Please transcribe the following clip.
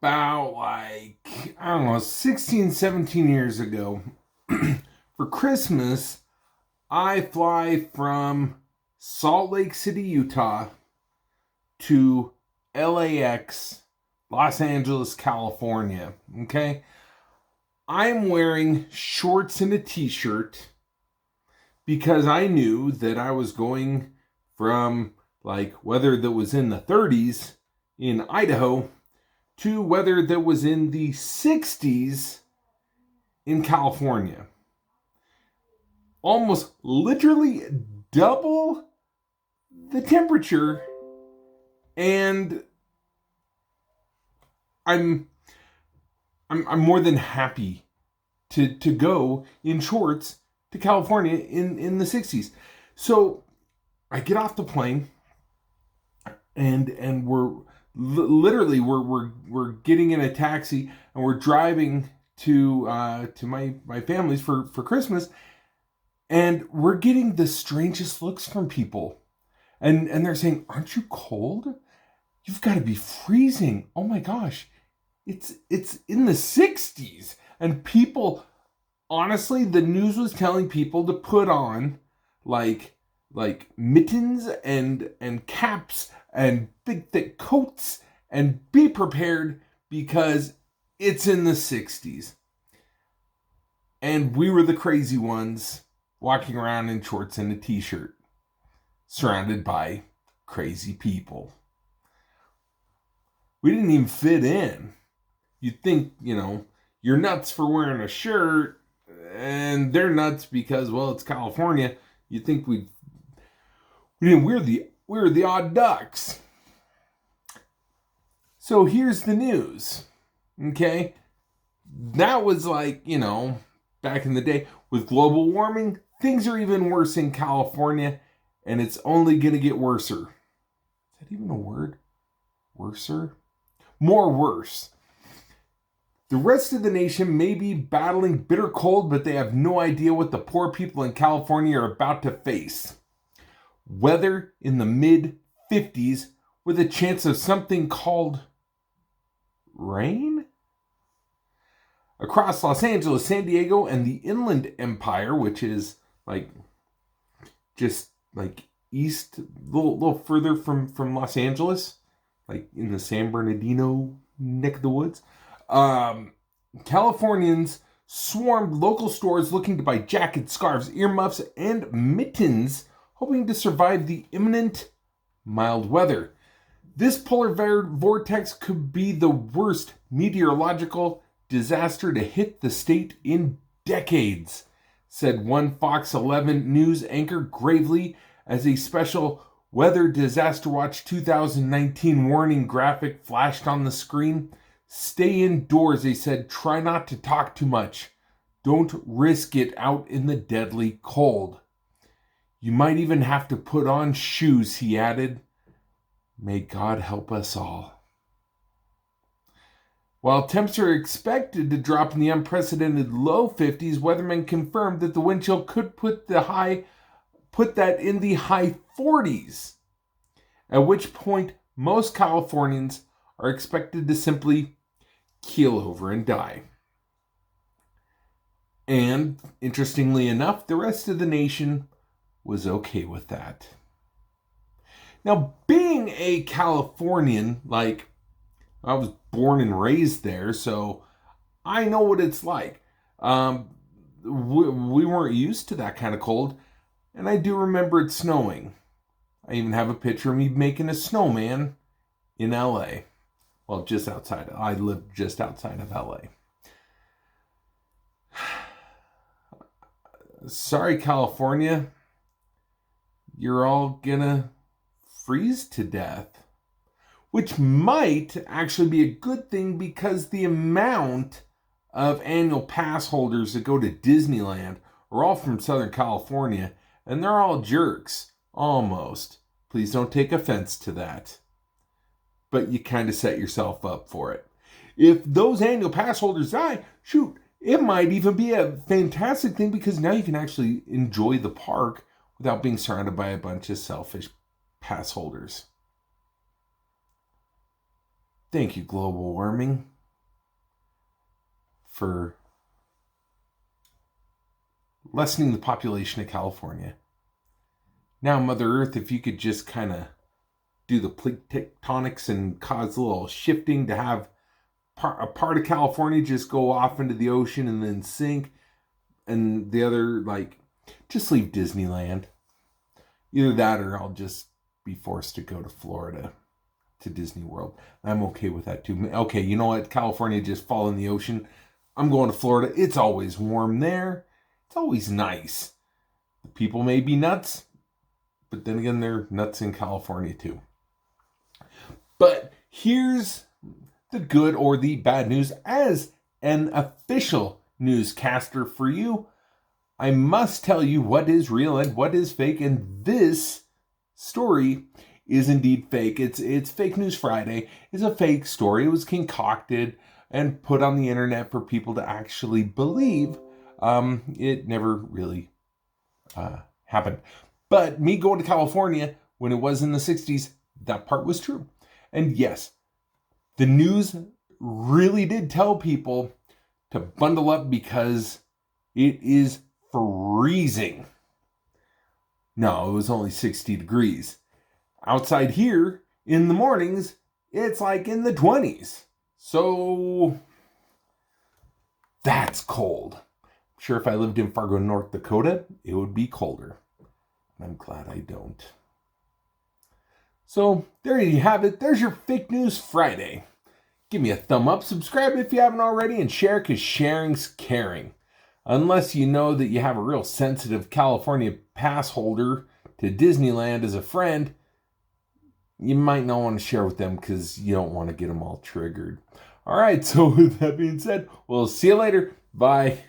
about like, I don't know, 16, 17 years ago, for Christmas, I fly from Salt Lake City, Utah to LAX, Los Angeles, California. Okay? I'm wearing shorts and a t-shirt because I knew that I was going from like weather that was in the 30s in Idaho to weather that was in the 60s in California. Almost literally double the temperature, and I'm more than happy to go in shorts to California in the 60s. So I get off the plane, and we're literally we're getting in a taxi, and we're driving to my family's for Christmas, and we're getting the strangest looks from people, and they're saying, "Aren't you cold? You've got to be freezing. Oh my gosh, it's in the 60s." And people, honestly, the news was telling people to put on like mittens and caps and big thick coats and be prepared because it's in the 60s. And we were the crazy ones walking around in shorts and a t-shirt, surrounded by crazy people. We didn't even fit in. You'd think, you're nuts for wearing a shirt, and they're nuts because, well, it's California. You'd think we're the odd ducks. So here's the news. Okay? That was like, back in the day. With global warming, things are even worse in California, and it's only going to get worser. Is that even a word? Worser? More worse. The rest of the nation may be battling bitter cold, but they have no idea what the poor people in California are about to face. Weather in the mid-50s with a chance of something called rain? Across Los Angeles, San Diego, and the Inland Empire, which is just east, a little further from Los Angeles, like in the San Bernardino neck of the woods, Californians swarmed local stores looking to buy jackets, scarves, earmuffs, and mittens, hoping to survive the imminent mild weather. This polar vortex could be the worst meteorological disaster to hit the state in decades, said one Fox 11 News anchor gravely as a special Weather Disaster Watch 2019 warning graphic flashed on the screen. Stay indoors, they said. Try not to talk too much. Don't risk it out in the deadly cold. You might even have to put on shoes, he added. May God help us all. While temps are expected to drop in the unprecedented low 50s, weathermen confirmed that the wind chill could put that in the high 40s, at which point most Californians are expected to simply keel over and die. And, interestingly enough, the rest of the nation was okay with that. Now, being a Californian, I was born and raised there, so I know what it's like. We weren't used to that kind of cold, and I do remember it snowing. I even have a picture of me making a snowman in LA. Well, just outside. I live just outside of LA. Sorry, California. You're all gonna freeze to death. Which might actually be a good thing because the amount of annual pass holders that go to Disneyland are all from Southern California, and they're all jerks. Almost. Please don't take offense to that. But you kind of set yourself up for it. If those annual pass holders die, shoot, it might even be a fantastic thing because now you can actually enjoy the park without being surrounded by a bunch of selfish pass holders. Thank you, global warming. for lessening the population of California. Now, Mother Earth, if you could just kind of do the plate tectonics and cause a little shifting to have a part of California just go off into the ocean and then sink, and the other, like, just leave Disneyland. Either that or I'll just be forced to go to Florida, to Disney World. I'm okay with that too. Okay, you know what? California just fall in the ocean. I'm going to Florida. It's always warm there. It's always nice. The people may be nuts, but then again, they're nuts in California too. But here's the good or the bad news. As an official newscaster for you, I must tell you what is real and what is fake, and this story is indeed fake. It's Fake News Friday. It's a fake story. It was concocted and put on the internet for people to actually believe. It never really happened. But me going to California when it was in the 60s, that part was true. And yes, the news really did tell people to bundle up because it is freezing. No, it was only 60 degrees. Outside here, in the mornings, it's like in the 20s. So, that's cold. I'm sure if I lived in Fargo, North Dakota, it would be colder. I'm glad I don't. So, there you have it. There's your Fake News Friday. Give me a thumb up, subscribe if you haven't already, and share, because sharing's caring. Unless you know that you have a real sensitive California pass holder to Disneyland as a friend, you might not want to share with them because you don't want to get them all triggered. All right, so with that being said, we'll see you later. Bye.